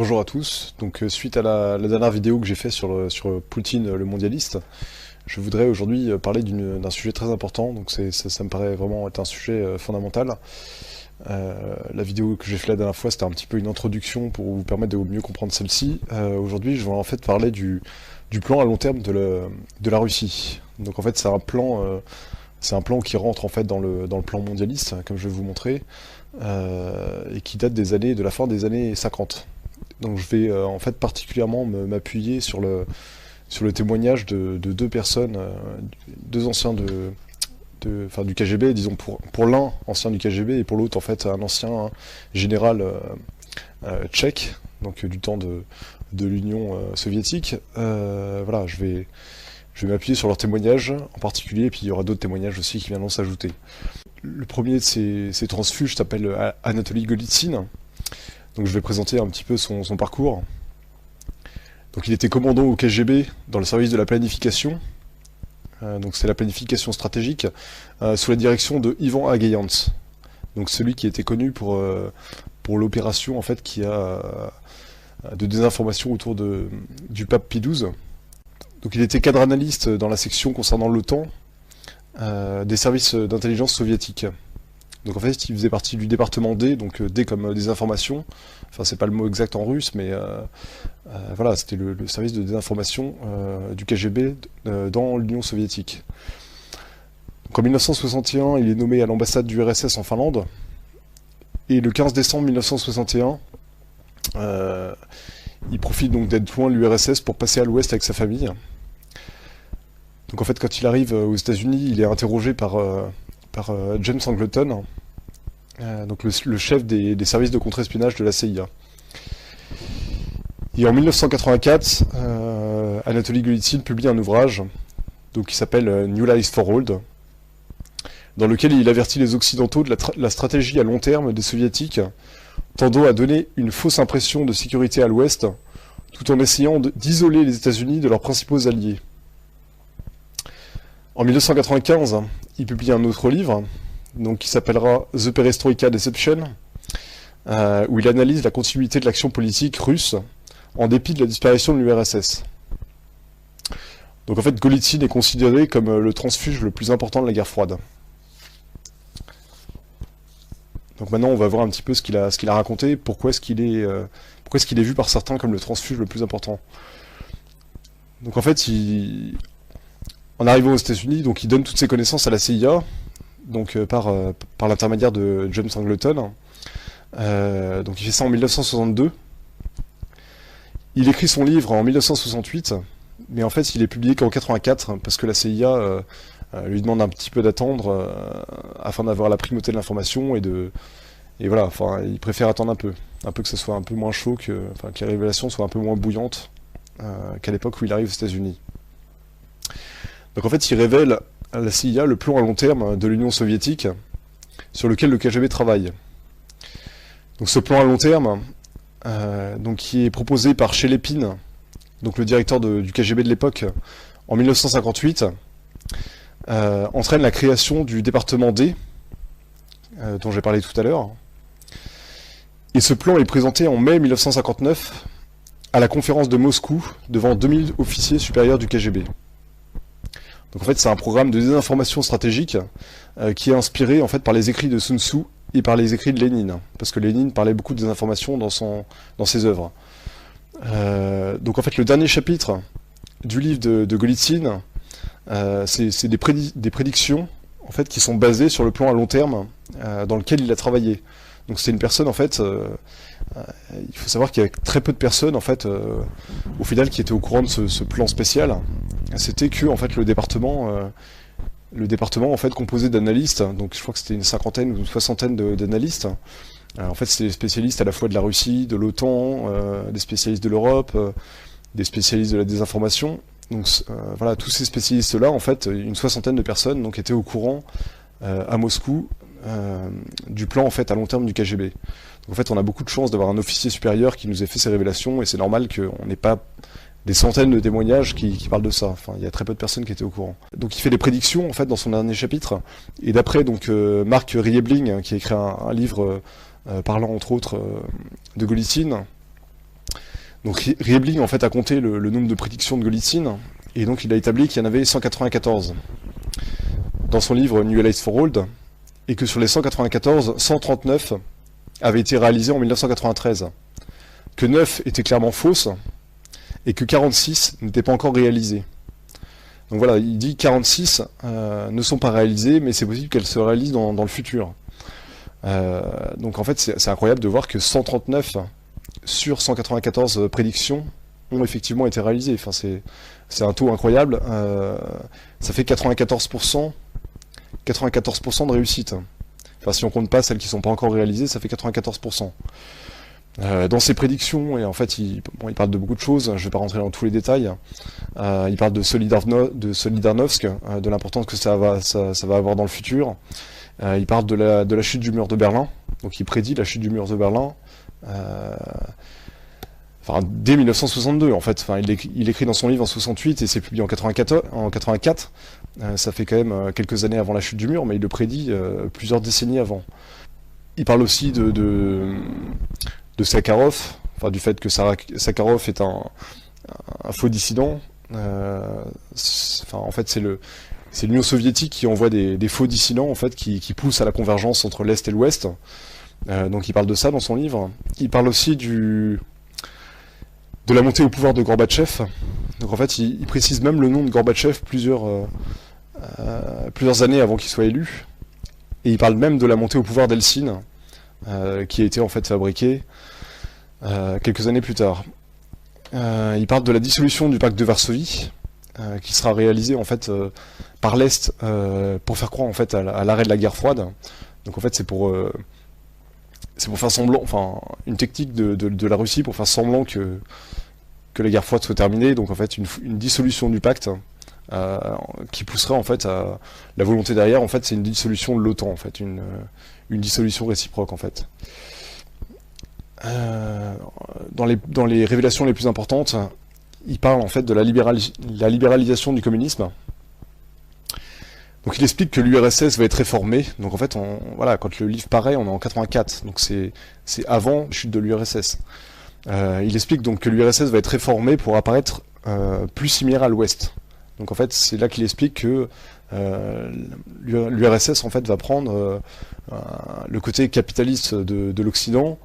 Bonjour à tous. Donc suite à la dernière vidéo que j'ai fait sur Poutine le mondialiste, je voudrais aujourd'hui parler d'un sujet très important. Donc ça me paraît vraiment être un sujet fondamental. La vidéo que j'ai fait la dernière fois, c'était un petit peu une introduction pour vous permettre de mieux comprendre celle-ci. Aujourd'hui, je vais en fait parler du plan à long terme de la Russie. Donc en fait, c'est un plan qui rentre en fait dans le plan mondialiste, comme je vais vous montrer, et qui date de la fin des années 50. Donc je vais en fait particulièrement m'appuyer sur le témoignage de deux personnes, deux anciens du KGB, disons pour l'un ancien du KGB et pour l'autre en fait un ancien général tchèque, donc du temps de l'Union soviétique. Voilà, je vais m'appuyer sur leurs témoignages en particulier, et puis il y aura d'autres témoignages aussi qui viendront s'ajouter. Le premier de ces transfuges s'appelle Anatoly Golitsyn. Donc je vais présenter un petit peu son parcours. Donc il était commandant au KGB dans le service de la planification. Donc c'est la planification stratégique sous la direction de Ivan Agayantz. Donc celui qui était connu pour l'opération en fait qui a de désinformation autour du pape Pie XII. Donc il était cadre analyste dans la section concernant l'OTAN des services d'intelligence soviétiques. Donc en fait, il faisait partie du département D, donc D comme désinformation. Enfin, c'est pas le mot exact en russe, mais voilà, c'était le service de désinformation du KGB dans l'Union soviétique. Donc en 1961, il est nommé à l'ambassade du RSS en Finlande. Et le 15 décembre 1961, il profite donc d'être loin de l'URSS pour passer à l'ouest avec sa famille. Donc en fait, quand il arrive aux États-Unis, il est interrogé par James Angleton, donc le chef des services de contre-espionnage de la CIA. Et en 1984, Anatoly Golitsyn publie un ouvrage donc, qui s'appelle New Lies for Old, dans lequel il avertit les Occidentaux de la stratégie à long terme des Soviétiques, tendant à donner une fausse impression de sécurité à l'Ouest, tout en essayant d'isoler les États-Unis de leurs principaux alliés. En 1995, il publie un autre livre, donc, qui s'appellera The Perestroika Deception, où il analyse la continuité de l'action politique russe en dépit de la disparition de l'URSS. Donc en fait, Golitsyn est considéré comme le transfuge le plus important de la guerre froide. Donc maintenant, on va voir un petit peu ce qu'il a raconté, pourquoi est-ce qu'il est vu par certains comme le transfuge le plus important. Donc en fait, en arrivant aux États-Unis, donc il donne toutes ses connaissances à la CIA, donc par l'intermédiaire de James Angleton. Donc il fait ça en 1962. Il écrit son livre en 1968, mais en fait il est publié qu'en 84 parce que la CIA lui demande un petit peu d'attendre afin d'avoir la primauté de l'information et voilà, enfin il préfère attendre un peu que ce soit un peu moins chaud, que les révélations soient un peu moins bouillantes qu'à l'époque où il arrive aux États-Unis. Donc en fait, il révèle à la CIA le plan à long terme de l'Union soviétique sur lequel le KGB travaille. Donc ce plan à long terme, donc qui est proposé par Shelepin, donc le directeur du KGB de l'époque, en 1958, entraîne la création du département D, dont j'ai parlé tout à l'heure. Et ce plan est présenté en mai 1959 à la conférence de Moscou devant 2000 officiers supérieurs du KGB. Donc en fait, c'est un programme de désinformation stratégique qui est inspiré en fait par les écrits de Sun Tzu et par les écrits de Lénine, parce que Lénine parlait beaucoup de désinformation dans ses œuvres. Donc en fait, le dernier chapitre du livre de Golitsyn, c'est des prédictions en fait qui sont basées sur le plan à long terme dans lequel il a travaillé. Donc c'est une personne en fait. Il faut savoir qu'il y a très peu de personnes en fait au final qui étaient au courant de ce plan spécial. C'était que en fait le département en fait composé d'analystes, donc je crois que c'était une cinquantaine ou une soixantaine d'analystes. En fait c'était des spécialistes à la fois de la Russie, de l'OTAN, des spécialistes de l'Europe, des spécialistes de la désinformation. Donc voilà, tous ces spécialistes là en fait, une soixantaine de personnes donc étaient au courant à Moscou du plan en fait à long terme du KGB. Donc, en fait, on a beaucoup de chance d'avoir un officier supérieur qui nous ait fait ces révélations, et c'est normal qu'on n'ait pas des centaines de témoignages qui parlent de ça. Enfin, il y a très peu de personnes qui étaient au courant. Donc, il fait des prédictions en fait dans son dernier chapitre, et d'après donc Mark Riebling, qui a écrit un livre parlant entre autres de Golitsyn, Donc Riebling en fait a compté le nombre de prédictions de Golitsyn, et donc il a établi qu'il y en avait 194 dans son livre New Allies for Old, et que sur les 194, 139 avaient été réalisés en 1993, que 9 étaient clairement fausses, et que 46 n'étaient pas encore réalisées. Donc voilà, il dit que 46 ne sont pas réalisées, mais c'est possible qu'elles se réalisent dans le futur. Donc en fait, c'est incroyable de voir que 139 sur 194 prédictions ont effectivement été réalisées. Enfin, c'est un taux incroyable. Ça fait 94% de réussite. Enfin, si on compte pas celles qui sont pas encore réalisées, ça fait 94%. Dans ses prédictions, et en fait, il parle de beaucoup de choses, je vais pas rentrer dans tous les détails. Il parle de Solidarnosc, de l'importance que ça va avoir dans le futur. Il parle de la chute du mur de Berlin, donc il prédit la chute du mur de Berlin dès 1962 en fait. Enfin, il écrit dans son livre en 68 et c'est publié en 84. Ça fait quand même quelques années avant la chute du mur, mais il le prédit plusieurs décennies avant. Il parle aussi de Sakharov, du fait que Sakharov est un faux dissident. En fait, c'est l'Union soviétique qui envoie des faux dissidents en fait, qui poussent à la convergence entre l'Est et l'Ouest. Donc il parle de ça dans son livre. Il parle aussi de la montée au pouvoir de Gorbatchev. Donc en fait, il précise même le nom de Gorbatchev plusieurs années avant qu'il soit élu. Et il parle même de la montée au pouvoir d'Eltsine, qui a été en fait fabriquée quelques années plus tard. Il parle de la dissolution du pacte de Varsovie, qui sera réalisée en fait par l'Est pour faire croire en fait à l'arrêt de la guerre froide. Donc en fait c'est pour faire semblant, enfin une technique de la Russie pour faire semblant que la guerre froide soit terminée. Donc en fait une dissolution du pacte qui pousserait en fait à la volonté derrière. En fait c'est une dissolution de l'OTAN en fait, une dissolution réciproque en fait. Dans les révélations les plus importantes, il parle en fait de la libéralisation du communisme. Donc il explique que l'URSS va être réformée. Donc en fait, quand le livre paraît, on est en 84. Donc c'est avant la chute de l'URSS. Il explique donc que l'URSS va être réformée pour apparaître plus similaire à l'Ouest. Donc en fait, c'est là qu'il explique que l'URSS en fait va prendre le côté capitaliste de l'Occident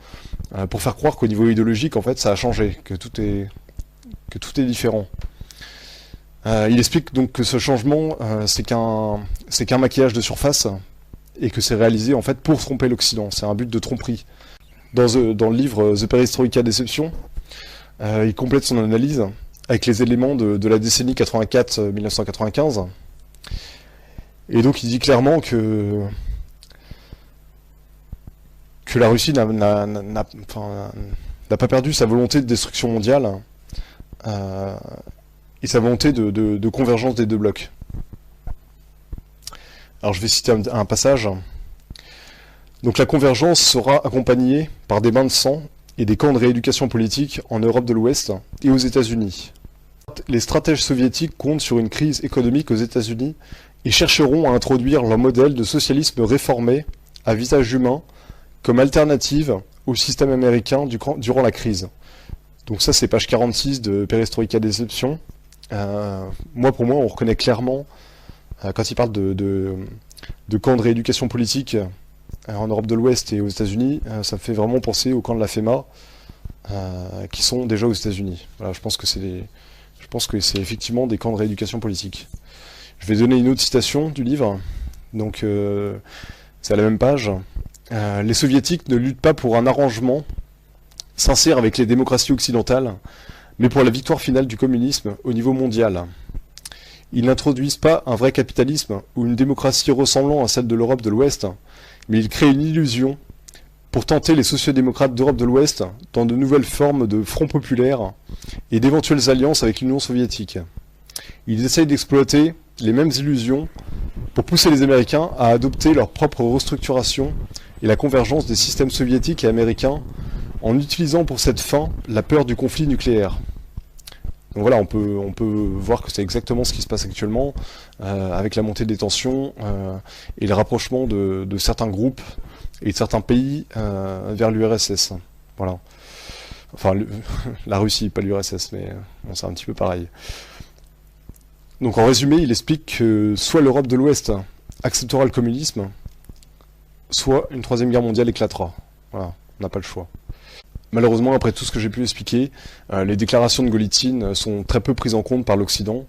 pour faire croire qu'au niveau idéologique, en fait, ça a changé, que tout est différent. Il explique donc que ce changement, c'est qu'un maquillage de surface et que c'est réalisé en fait pour tromper l'Occident. C'est un but de tromperie. Dans le livre The Perestroïka Deception, il complète son analyse avec les éléments de la décennie 84-1995. Et donc il dit clairement que la Russie n'a pas perdu sa volonté de destruction mondiale et sa volonté de convergence des deux blocs. Alors je vais citer un passage. Donc la convergence sera accompagnée par des bains de sang et des camps de rééducation politique en Europe de l'Ouest et aux États-Unis. Les stratèges soviétiques comptent sur une crise économique aux États-Unis et chercheront à introduire leur modèle de socialisme réformé à visage humain comme alternative au système américain durant la crise. Donc ça c'est page 46 de Perestroïka Deception. Pour moi, on reconnaît clairement, quand il parle de camps de rééducation politique en Europe de l'Ouest et aux États-Unis, ça me fait vraiment penser aux camps de la FEMA, qui sont déjà aux États-Unis. Voilà, je pense que c'est effectivement des camps de rééducation politique. Je vais donner une autre citation du livre, donc c'est à la même page. Les soviétiques ne luttent pas pour un arrangement sincère avec les démocraties occidentales, mais pour la victoire finale du communisme au niveau mondial. Ils n'introduisent pas un vrai capitalisme ou une démocratie ressemblant à celle de l'Europe de l'Ouest, mais ils créent une illusion pour tenter les sociodémocrates d'Europe de l'Ouest dans de nouvelles formes de front populaire et d'éventuelles alliances avec l'Union soviétique. Ils essayent d'exploiter les mêmes illusions pour pousser les Américains à adopter leur propre restructuration et la convergence des systèmes soviétiques et américains en utilisant pour cette fin la peur du conflit nucléaire. Donc voilà, on peut voir que c'est exactement ce qui se passe actuellement avec la montée des tensions et le rapprochement de certains groupes et de certains pays vers l'URSS. Voilà. Enfin, la Russie, pas l'URSS, mais bon, c'est un petit peu pareil. Donc en résumé, il explique que soit l'Europe de l'Ouest acceptera le communisme, soit une troisième guerre mondiale éclatera. Voilà, on n'a pas le choix. Malheureusement, après tout ce que j'ai pu expliquer, les déclarations de Golitsyn sont très peu prises en compte par l'Occident,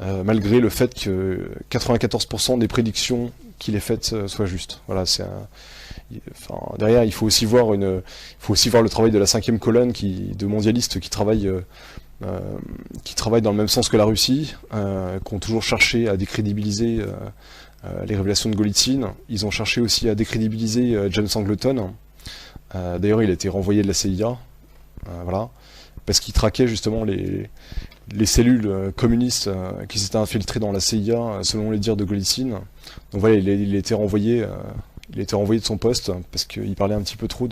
malgré le fait que 94% des prédictions qu'il ait faites soient justes. Voilà, enfin, derrière, il faut aussi voir le travail de la cinquième colonne de mondialistes qui travaillent dans le même sens que la Russie, qui ont toujours cherché à décrédibiliser les révélations de Golitsyn. Ils ont cherché aussi à décrédibiliser James Angleton. D'ailleurs, il a été renvoyé de la CIA, voilà, parce qu'il traquait justement les cellules communistes qui s'étaient infiltrées dans la CIA, selon les dires de Golitsyn. Donc voilà, il a été renvoyé de son poste parce qu'il parlait un petit peu trop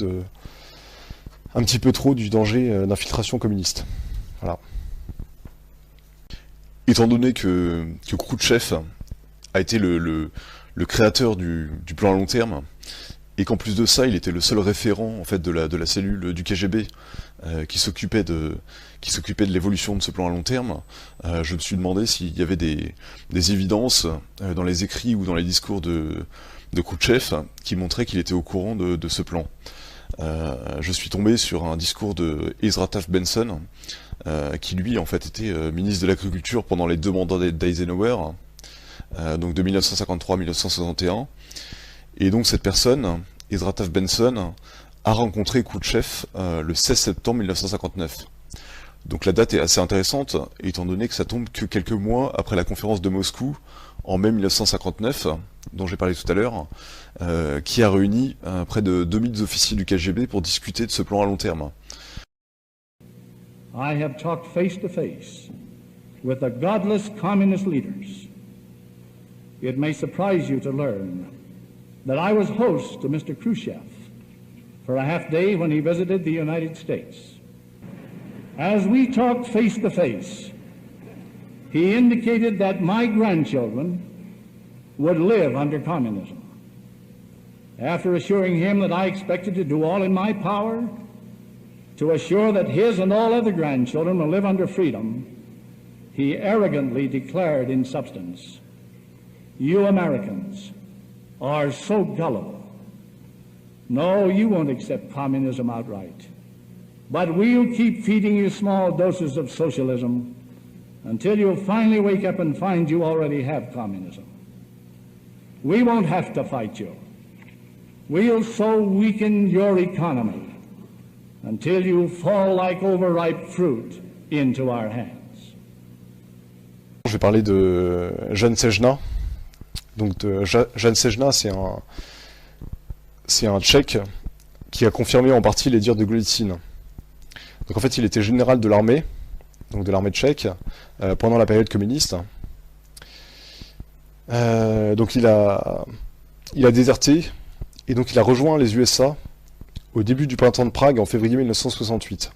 du danger d'infiltration communiste. Voilà. Étant donné que Khrouchtchev a été le créateur du plan à long terme, et qu'en plus de ça, il était le seul référent en fait de la cellule du KGB qui s'occupait de l'évolution de ce plan à long terme, je me suis demandé s'il y avait des évidences dans les écrits ou dans les discours de Khrouchtchev qui montraient qu'il était au courant de ce plan. Je suis tombé sur un discours de Ezra Taft Benson, qui lui en fait était ministre de l'Agriculture pendant les deux mandats d'Eisenhower, donc de 1953 à 1961. Et donc cette personne, Ezra Taft Benson, a rencontré Khrouchtchev le 16 septembre 1959. Donc la date est assez intéressante, étant donné que ça tombe que quelques mois après la conférence de Moscou, en mai 1959, dont j'ai parlé tout à l'heure, qui a réuni près de 2000 officiers du KGB pour discuter de ce plan à long terme. I have talked face to face with the godless communist leaders. It may surprise you to learn that I was host to Mr. Khrushchev for a half day when he visited the United States. As we talked face to face, he indicated that my grandchildren would live under communism. After assuring him that I expected to do all in my power to assure that his and all other grandchildren will live under freedom, he arrogantly declared in substance, "You Americans are so gullible. No, you won't accept communism outright. But we'll keep feeding you small doses of socialism until you'll finally wake up and find you already have communism. We won't have to fight you. We'll so weaken your economy until you fall like overripe fruit into our hands." Je vais parler de Jan Sejna. Donc Jan Sejna, c'est un Tchèque qui a confirmé en partie les dires de Golitsyn. Donc en fait, il était général de l'armée, donc de l'armée tchèque, pendant la période communiste. Donc il a déserté, et donc il a rejoint les USA au début du printemps de Prague en février 1968.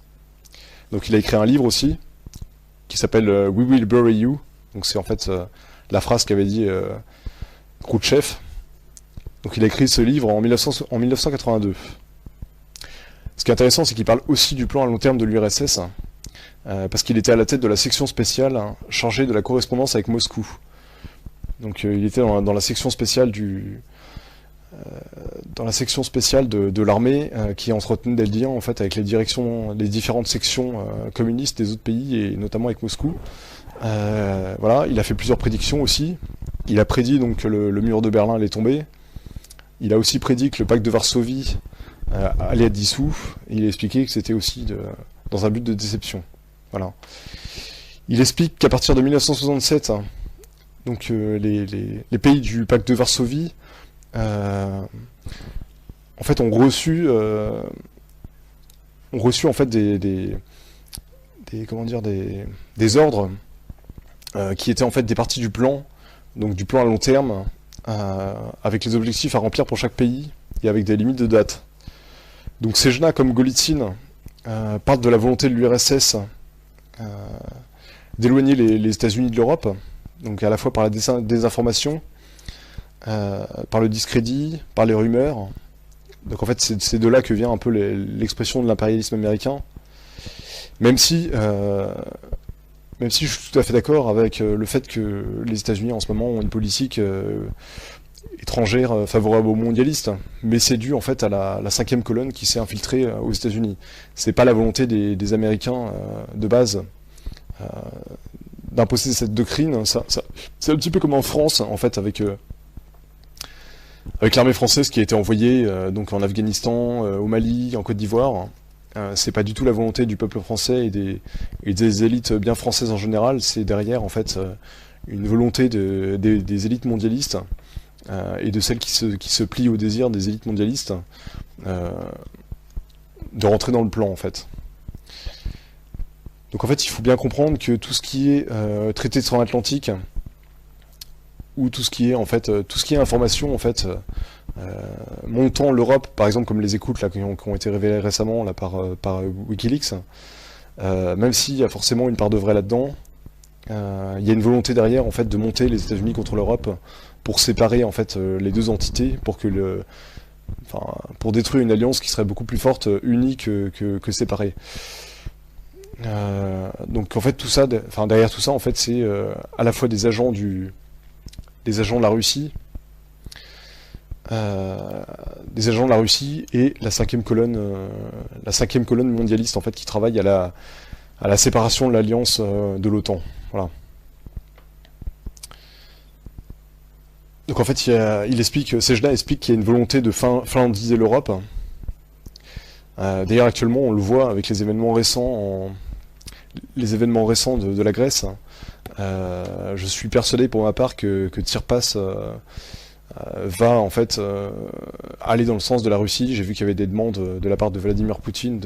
Donc il a écrit un livre aussi, qui s'appelle We Will Bury You. Donc c'est en fait la phrase qu'avait dit Khrouchtchev. Donc il a écrit ce livre en 1982. Ce qui est intéressant, c'est qu'il parle aussi du plan à long terme de l'URSS, parce qu'il était à la tête de la section spéciale chargée de la correspondance avec Moscou. Donc il était dans la section spéciale de l'armée qui entretenait des liens en fait avec les différentes sections communistes des autres pays et notamment avec Moscou. Voilà, il a fait plusieurs prédictions aussi. Il a prédit donc que le mur de Berlin allait tomber. Il a aussi prédit que le pacte de Varsovie allait être dissous. Et il a expliqué que c'était aussi dans un but de déception. Voilà. Il explique qu'à partir de 1967, donc les pays du pacte de Varsovie, en fait, ont reçu en fait des ordres qui étaient en fait des parties du plan, donc du plan à long terme, avec les objectifs à remplir pour chaque pays et avec des limites de date. Donc Sejna comme Golitsyn parlent de la volonté de l'URSS d'éloigner les États-Unis de l'Europe, donc à la fois par la désinformation, par le discrédit, par les rumeurs. Donc en fait c'est de là que vient un peu l'expression de l'impérialisme américain. Même si, même si je suis tout à fait d'accord avec le fait que les États-Unis en ce moment ont une politique étrangère favorable aux mondialistes, mais c'est dû en fait à la cinquième colonne qui s'est infiltrée aux États-Unis. C'est pas la volonté des Américains de base d'imposer cette doctrine. C'est un petit peu comme en France en fait avec l'armée française qui a été envoyée donc en Afghanistan, au Mali, en Côte d'Ivoire. C'est pas du tout la volonté du peuple français et des élites bien françaises en général. C'est derrière en fait une volonté des élites mondialistes et de celles qui se plient au désir des élites mondialistes de rentrer dans le plan en fait. Donc en fait il faut bien comprendre que tout ce qui est traité transatlantique ou tout ce qui est en fait tout ce qui est information en fait montant l'Europe, par exemple comme les écoutes là, qui ont été révélées récemment là, par Wikileaks, même s'il y a forcément une part de vrai là-dedans, il y a une volonté derrière en fait de monter les États-Unis contre l'Europe pour séparer en fait les deux entités, pour détruire une alliance qui serait beaucoup plus forte unie que séparée. Donc en fait tout ça, derrière tout ça en fait c'est à la fois des agents de la Russie. Des agents de la Russie et la cinquième colonne mondialiste en fait qui travaille à la séparation de l'alliance de l'OTAN. Voilà. Donc en fait, Sejna explique qu'il y a une volonté de finlandiser l'Europe. D'ailleurs, actuellement, on le voit avec les événements récents de la Grèce. Je suis persuadé pour ma part que Tsipras va en fait aller dans le sens de la Russie. J'ai vu qu'il y avait des demandes de la part de Vladimir Poutine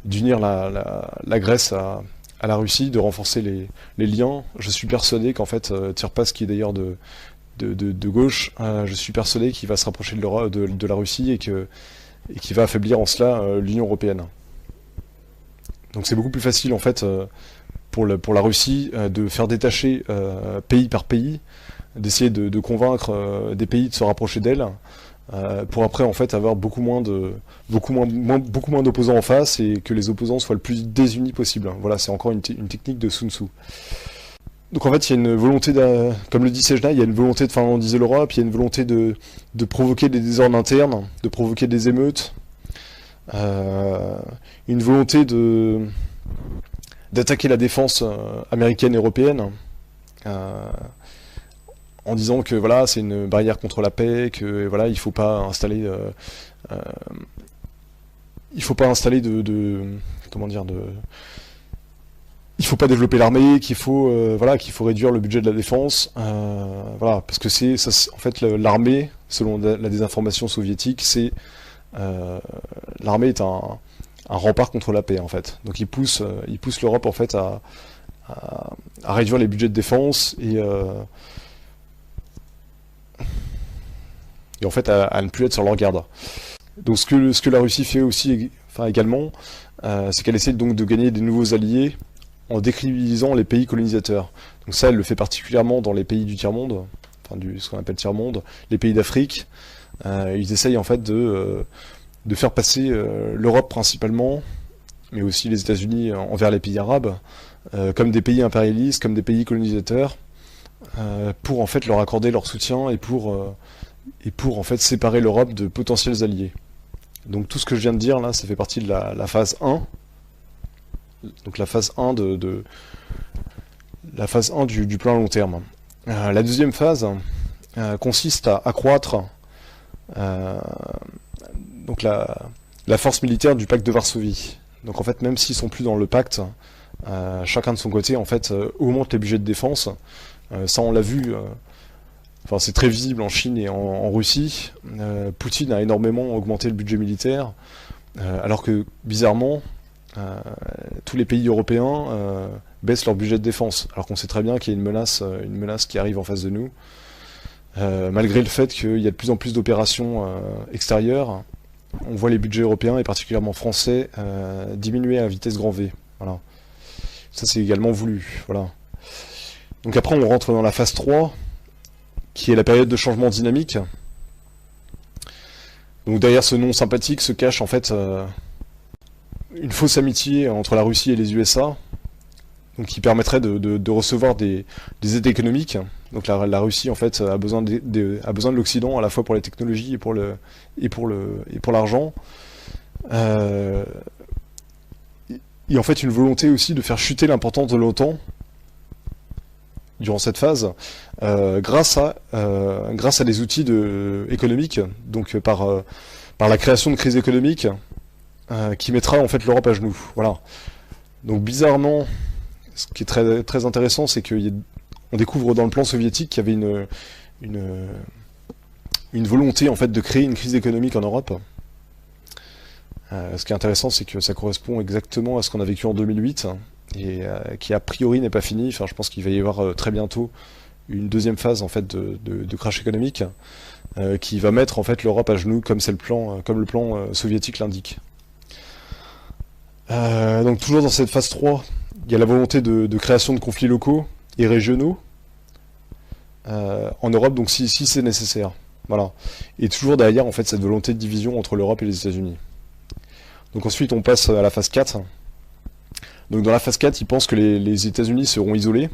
d'unir la Grèce à la Russie, de renforcer les liens. Je suis persuadé qu'en fait Tsipras, qui est d'ailleurs de gauche, je suis persuadé qu'il va se rapprocher de la Russie et qu'il va affaiblir en cela l'Union européenne. Donc c'est beaucoup plus facile en fait pour la Russie de faire détacher pays par pays, d'essayer de convaincre des pays de se rapprocher d'elle, pour après en fait avoir beaucoup moins d'opposants en face et que les opposants soient le plus désunis possible. Voilà, c'est encore une technique de Sun Tzu. Donc en fait, il y a une volonté, comme le dit Sejna, il y a une volonté de finlandiser l'Europe, il y a une volonté de provoquer des désordres internes, de provoquer des émeutes, une volonté d'attaquer la défense américaine et européenne, en disant que voilà, c'est une barrière contre la paix, que voilà, il faut pas installer il faut pas développer l'armée, qu'il faut réduire le budget de la défense, voilà, parce que en fait l'armée, selon la désinformation soviétique, l'armée est un rempart contre la paix en fait. Donc il pousse l'Europe en fait à réduire les budgets de défense et en fait à ne plus être sur leur garde. Donc ce que la Russie fait aussi, également, c'est qu'elle essaie donc de gagner des nouveaux alliés en décrédibilisant les pays colonisateurs. Donc ça, elle le fait particulièrement dans les pays du tiers-monde, ce qu'on appelle tiers-monde, les pays d'Afrique. Ils essayent en fait de faire passer l'Europe principalement, mais aussi les États-Unis envers les pays arabes, comme des pays impérialistes, comme des pays colonisateurs, pour en fait leur accorder leur soutien et pour en fait séparer l'Europe de potentiels alliés. Donc tout ce que je viens de dire là, ça fait partie de la phase 1. Donc la phase 1 la phase 1 du plan à long terme. La deuxième phase consiste à accroître donc la force militaire du pacte de Varsovie. Donc en fait, même s'ils sont plus dans le pacte, chacun de son côté en fait augmente les budgets de défense. Ça on l'a vu. C'est très visible en Chine et en Russie. Poutine a énormément augmenté le budget militaire, alors que bizarrement tous les pays européens baissent leur budget de défense, alors qu'on sait très bien qu'il y a une menace qui arrive en face de nous, malgré le fait qu'il y a de plus en plus d'opérations extérieures. On voit les budgets européens, et particulièrement français, diminuer à vitesse grand V. Voilà. Ça c'est également voulu. Voilà. Donc après on rentre dans la phase 3, qui est la période de changement dynamique. Donc derrière ce nom sympathique se cache en fait une fausse amitié entre la Russie et les USA, donc qui permettrait de recevoir des aides économiques. Donc la Russie en fait a besoin de l'Occident à la fois pour les technologies et pour l'argent. Et en fait une volonté aussi de faire chuter l'importance de l'OTAN durant cette phase grâce à des outils économiques, donc par la création de crises économiques qui mettra en fait l'Europe à genoux. Voilà. Donc bizarrement, ce qui est très, très intéressant, c'est qu'on découvre dans le plan soviétique qu'il y avait une volonté en fait de créer une crise économique en Europe. Ce qui est intéressant, c'est que ça correspond exactement à ce qu'on a vécu en 2008 et qui a priori n'est pas fini. Enfin, je pense qu'il va y avoir très bientôt une deuxième phase en fait de crash économique qui va mettre en fait l'Europe à genoux comme le plan soviétique l'indique. Donc toujours dans cette phase 3, il y a la volonté de création de conflits locaux et régionaux en Europe, donc si c'est nécessaire. Voilà. Et toujours derrière en fait cette volonté de division entre l'Europe et les États-Unis. Donc ensuite on passe à la phase 4. Donc dans la phase 4, ils pensent que les États-Unis seront isolés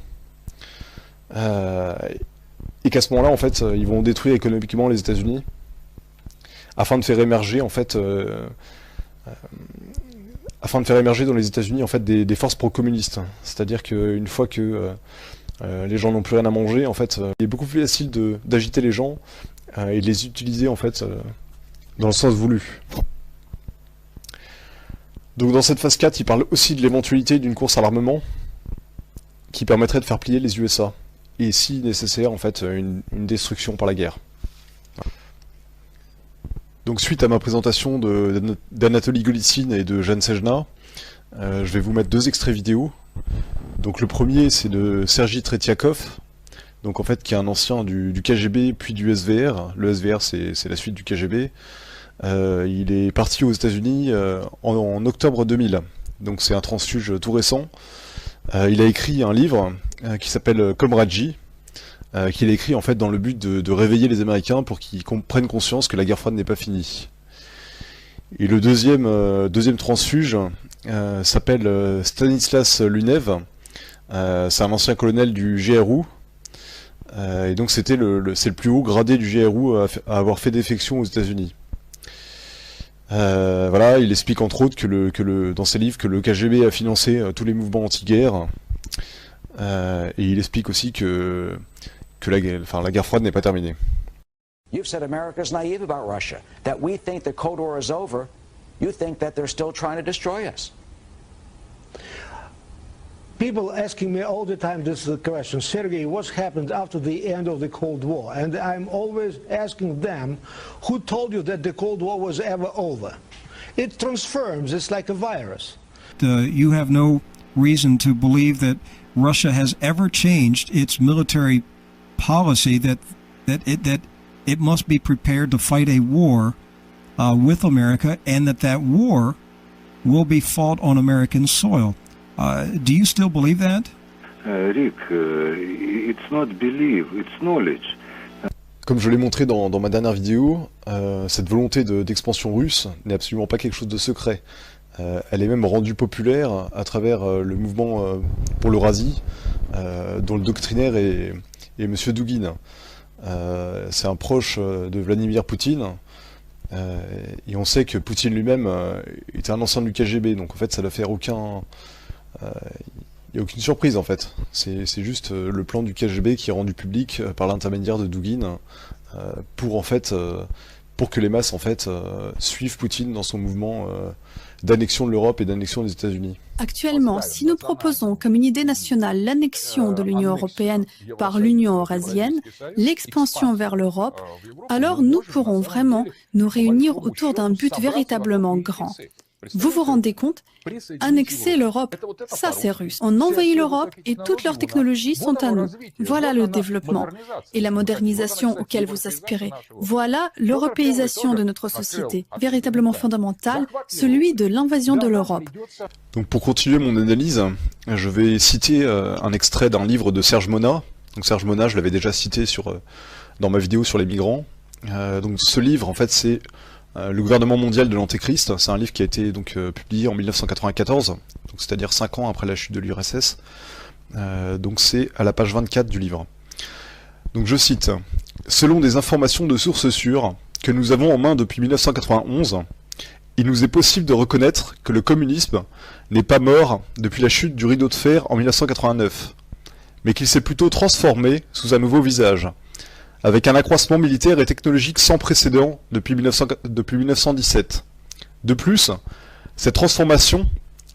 et qu'à ce moment-là en fait ils vont détruire économiquement les États-Unis afin de faire émerger en fait dans les États-Unis en fait des forces pro-communistes. C'est-à-dire qu'une fois que les gens n'ont plus rien à manger, en fait, il est beaucoup plus facile d'agiter les gens et de les utiliser en fait dans le sens voulu. Donc dans cette phase 4, il parle aussi de l'éventualité d'une course à l'armement qui permettrait de faire plier les USA et si nécessaire en fait une destruction par la guerre. Donc suite à ma présentation d'Anatoly Golitsyn et de Jan Sejna, je vais vous mettre 2 extraits vidéo. Donc le premier c'est de Sergei Tretiakov, donc en fait qui est un ancien du KGB puis du SVR. Le SVR c'est la suite du KGB. Il est parti aux États-Unis en octobre 2000, donc c'est un transfuge tout récent. Il a écrit un livre qui s'appelle Comradji, qu'il a écrit en fait dans le but de réveiller les Américains pour qu'ils prennent conscience que la guerre froide n'est pas finie. Et le deuxième transfuge s'appelle Stanislas Lunev. C'est un ancien colonel du GRU. Et donc c'est le plus haut gradé du GRU à avoir fait défection aux États-Unis. Voilà, il explique entre autres dans ses livres que le KGB a financé tous les mouvements anti-guerre. Et il explique aussi que la guerre froide n'est pas terminée. You've said America's naive about Russia, that we think the Cold War is over. You think that they're still trying to destroy us. People asking me all the time this question, Sergei, what's happened after the end of the Cold War? And I'm always asking them, who told you that the Cold War was ever over? It transforms, it's like a virus. You have no reason to believe that Russia has ever changed its military policy, that it must be prepared to fight a war with America, and that war will be fought on American soil. Do you still believe that? Rick, it's not belief, it's knowledge. Comme je l'ai montré dans ma dernière vidéo, cette volonté d'expansion russe n'est absolument pas quelque chose de secret. Elle est même rendue populaire à travers le mouvement pour l'Eurasie, dont le doctrinaire est M. Dugin. C'est un proche de Vladimir Poutine, et on sait que Poutine lui-même était un ancien du KGB, donc en fait ça doit faire il n'y a aucune surprise en fait. C'est juste le plan du KGB qui est rendu public par l'intermédiaire de Dugin pour que les masses en fait suivent Poutine dans son mouvement d'annexion de l'Europe et d'annexion des États-Unis. Actuellement, si nous proposons comme une idée nationale l'annexion de l'Union européenne par l'Union eurasienne, l'expansion vers l'Europe, alors nous pourrons vraiment nous réunir autour d'un but véritablement grand. Vous vous rendez compte? Annexer l'Europe, ça c'est russe. On envahit l'Europe et toutes leurs technologies sont à nous. Voilà le développement et la modernisation auquel vous aspirez. Voilà l'européisation de notre société, véritablement fondamentale, celui de l'invasion de l'Europe. Donc pour continuer mon analyse, je vais citer un extrait d'un livre de Serge Monat. Donc Serge Monat, je l'avais déjà cité dans ma vidéo sur les migrants. Donc ce livre, en fait, c'est Le gouvernement mondial de l'Antéchrist, c'est un livre qui a été donc publié en 1994, donc c'est-à-dire 5 ans après la chute de l'URSS. Donc c'est à la page 24 du livre. Donc je cite, « Selon des informations de sources sûres que nous avons en main depuis 1991, il nous est possible de reconnaître que le communisme n'est pas mort depuis la chute du rideau de fer en 1989, mais qu'il s'est plutôt transformé sous un nouveau visage, avec un accroissement militaire et technologique sans précédent depuis 1917. De plus, cette transformation,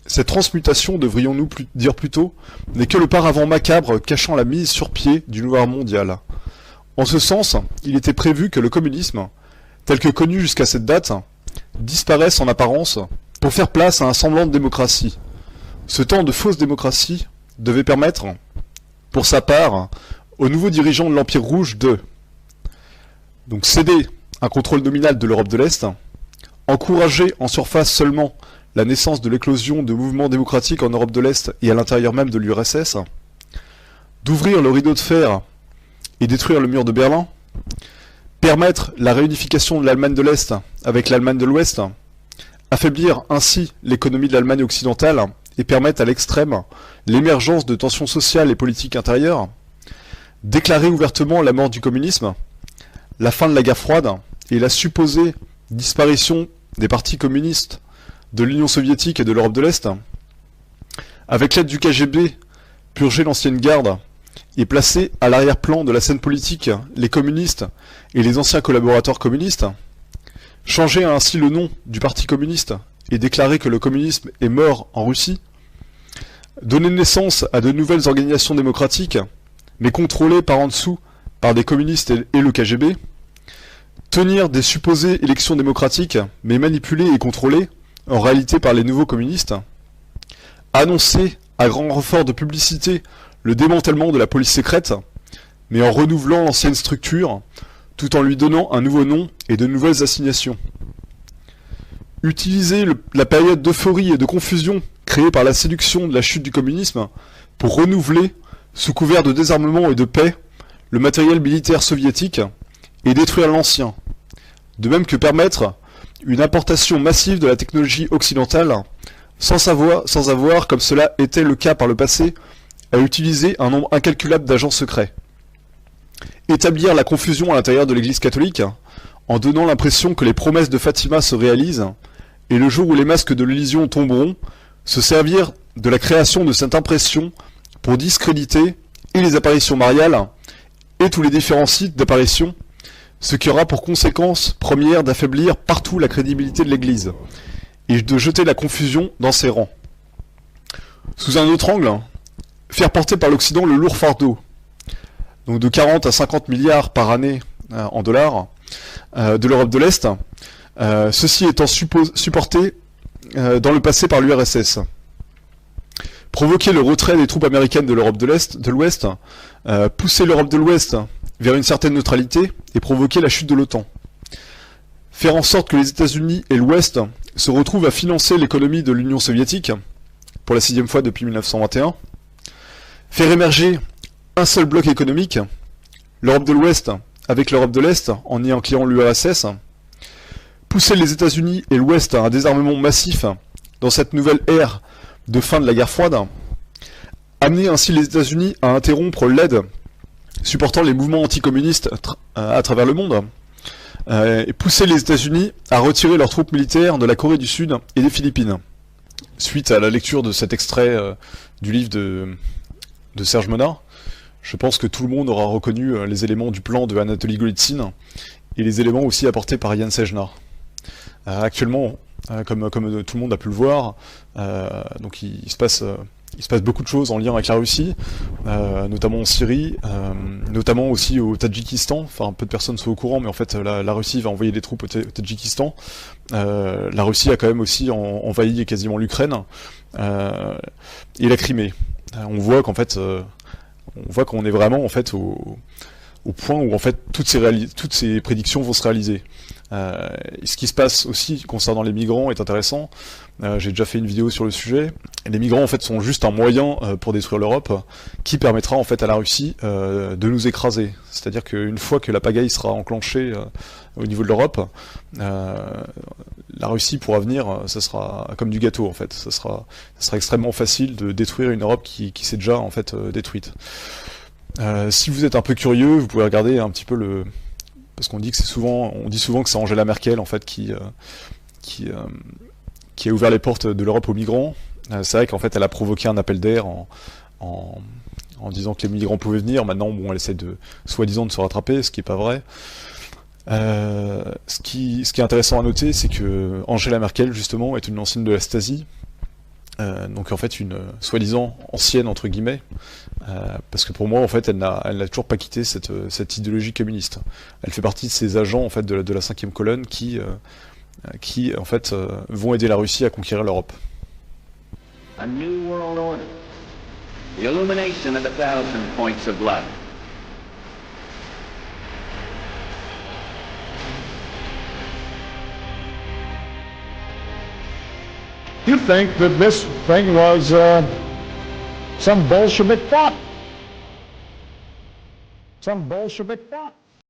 cette transmutation, devrions-nous dire plutôt, n'est que le paravent macabre cachant la mise sur pied du nouveau ordre mondial. En ce sens, il était prévu que le communisme, tel que connu jusqu'à cette date, disparaisse en apparence pour faire place à un semblant de démocratie. Ce temps de fausse démocratie devait permettre, pour sa part, aux nouveaux dirigeants de l'Empire Rouge de donc céder un contrôle nominal de l'Europe de l'Est, encourager en surface seulement la naissance de l'éclosion de mouvements démocratiques en Europe de l'Est et à l'intérieur même de l'URSS, d'ouvrir le rideau de fer et détruire le mur de Berlin, permettre la réunification de l'Allemagne de l'Est avec l'Allemagne de l'Ouest, affaiblir ainsi l'économie de l'Allemagne occidentale et permettre à l'extrême l'émergence de tensions sociales et politiques intérieures, déclarer ouvertement la mort du communisme, la fin de la guerre froide et la supposée disparition des partis communistes de l'Union soviétique et de l'Europe de l'Est, avec l'aide du KGB, purger l'ancienne garde et placer à l'arrière-plan de la scène politique les communistes et les anciens collaborateurs communistes, changer ainsi le nom du parti communiste et déclarer que le communisme est mort en Russie, donner naissance à de nouvelles organisations démocratiques, mais contrôlées par en dessous par des communistes et le KGB, tenir des supposées élections démocratiques, mais manipulées et contrôlées, en réalité par les nouveaux communistes, annoncer à grand renfort de publicité le démantèlement de la police secrète, mais en renouvelant l'ancienne structure, tout en lui donnant un nouveau nom et de nouvelles assignations. Utiliser la période d'euphorie et de confusion créée par la séduction de la chute du communisme pour renouveler, sous couvert de désarmement et de paix, le matériel militaire soviétique et détruire l'ancien, de même que permettre une importation massive de la technologie occidentale sans avoir, comme cela était le cas par le passé, à utiliser un nombre incalculable d'agents secrets. Établir la confusion à l'intérieur de l'Église catholique en donnant l'impression que les promesses de Fatima se réalisent et le jour où les masques de l'Élysion tomberont, se servir de la création de cette impression pour discréditer et les apparitions mariales et tous les différents sites d'apparition, ce qui aura pour conséquence première d'affaiblir partout la crédibilité de l'Église et de jeter la confusion dans ses rangs. Sous un autre angle, faire porter par l'Occident le lourd fardeau, donc de 40 à 50 milliards par année en dollars, de l'Europe de l'Est, ceci étant supporté dans le passé par l'URSS. Provoquer le retrait des troupes américaines de l'Europe de l'Ouest, pousser l'Europe de l'Ouest vers une certaine neutralité et provoquer la chute de l'OTAN. Faire en sorte que les États-Unis et l'Ouest se retrouvent à financer l'économie de l'Union soviétique, pour la 6e fois depuis 1921. Faire émerger un seul bloc économique, l'Europe de l'Ouest avec l'Europe de l'Est en y incluant l'URSS. Pousser les États-Unis et l'Ouest à un désarmement massif dans cette nouvelle ère de fin de la guerre froide. Amener ainsi les États-Unis à interrompre l'aide supportant les mouvements anticommunistes à travers le monde, et pousser les États-Unis à retirer leurs troupes militaires de la Corée du Sud et des Philippines. Suite à la lecture de cet extrait du livre de Serge Monat, je pense que tout le monde aura reconnu les éléments du plan de Anatoly Golitsyn et les éléments aussi apportés par Yann Sejna. Actuellement, comme tout le monde a pu le voir, donc il se passe beaucoup de choses en lien avec la Russie, notamment en Syrie, notamment aussi au Tadjikistan. Enfin, peu de personnes sont au courant, mais en fait, la Russie va envoyer des troupes au Tadjikistan. La Russie a quand même aussi envahi quasiment l'Ukraine et la Crimée. On voit qu'en fait, on est vraiment en fait au point où en fait toutes ces prédictions vont se réaliser. Ce qui se passe aussi concernant les migrants est intéressant. J'ai déjà fait une vidéo sur le sujet. Les migrants en fait sont juste un moyen pour détruire l'Europe, qui permettra en fait à la Russie de nous écraser. C'est-à-dire qu'une fois que la pagaille sera enclenchée au niveau de l'Europe, la Russie pourra venir, ça sera comme du gâteau en fait. Ça sera extrêmement facile de détruire une Europe qui s'est déjà en fait détruite. Si vous êtes un peu curieux, vous pouvez regarder un petit peu parce qu'on dit souvent que c'est Angela Merkel en fait qui a ouvert les portes de l'Europe aux migrants. C'est vrai qu'en fait elle a provoqué un appel d'air en disant que les migrants pouvaient venir. Maintenant, bon, elle essaie soi-disant de se rattraper, ce qui est pas vrai. Ce qui est intéressant à noter, c'est que Angela Merkel justement est une ancienne de la Stasi. Donc en fait une soi-disant ancienne entre guillemets, parce que pour moi en fait elle n'a toujours pas quitté cette idéologie communiste. Elle fait partie de ces agents en fait de la 5e colonne qui en fait vont aider la Russie à conquérir l'Europe. A new world order. The illumination of the 1,000 points of light. You think that this thing was some Bolshevik thought? Some Bolshevik thought?